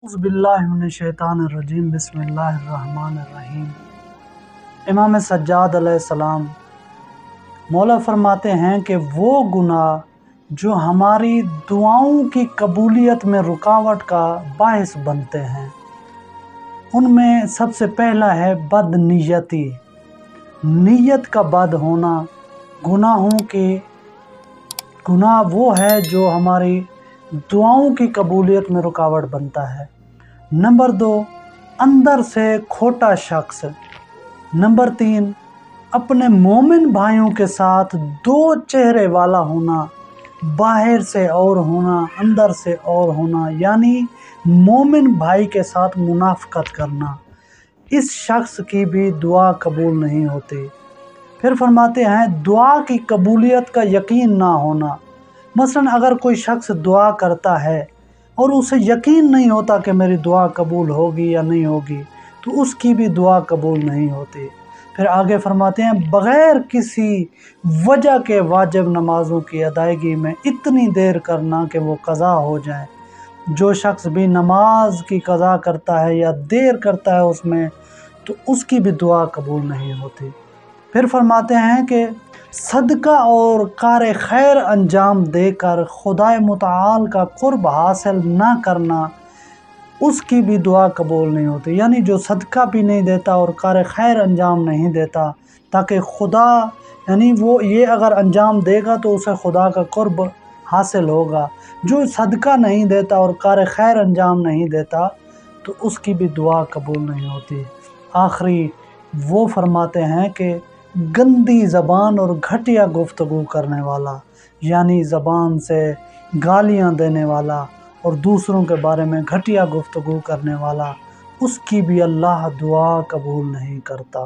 बिस्मिल्लाहिर्रहमानिर्रहीम बिस्मिल्लाहिर्रहमानिर्रहीम। इमाम सज्जाद अलैहिस्सलाम मौला फरमाते हैं कि वो गुनाह जो हमारी दुआओं की कबूलियत में रुकावट का बाइस बनते हैं, उनमें सबसे पहला है बदनीयती। नीयत का बद होना। गुनाह वो है जो हमारी दुआओं की कबूलियत में रुकावट बनता है। नंबर 2, अंदर से खोटा शख्स। नंबर 3, अपने मोमिन भाइयों के साथ दो चेहरे वाला होना, बाहर से और होना, अंदर से और होना, यानी मोमिन भाई के साथ मुनाफकत करना। इस शख्स की भी दुआ कबूल नहीं होती। फिर फरमाते हैं दुआ की कबूलियत का यकीन ना होना। मसलन अगर कोई शख्स दुआ करता है और उसे यकीन नहीं होता कि मेरी दुआ कबूल होगी या नहीं होगी, तो उसकी भी दुआ कबूल नहीं होती। फिर आगे फरमाते हैं बग़ैर किसी वजह के वाजिब नमाज़ों की अदायगी में इतनी देर करना कि वो क़ज़ा हो जाए। जो शख्स भी नमाज की क़ज़ा करता है या देर करता है उसमें, तो उसकी भी दुआ कबूल नहीं होती। फिर फरमाते हैं कि सदका और कार खैर अंजाम देकर खुदाए मुताल का कुर्ब हासिल ना करना, उसकी भी दुआ कबूल नहीं होती। यानी जो सदका भी नहीं देता और कार खैर अंजाम नहीं देता ताकि खुदा, यानी वो ये अगर अंजाम देगा तो उसे खुदा का कुर्ब हासिल होगा। जो सदका नहीं देता और कार खैर अंजाम नहीं देता, तो उसकी भी दुआ कबूल नहीं होती। आखिरी वो फरमाते हैं कि गंदी ज़बान और घटिया गुफ्तगू करने वाला, यानी ज़बान से गालियां देने वाला और दूसरों के बारे में घटिया गुफ्तगू करने वाला, उसकी भी अल्लाह दुआ कबूल नहीं करता।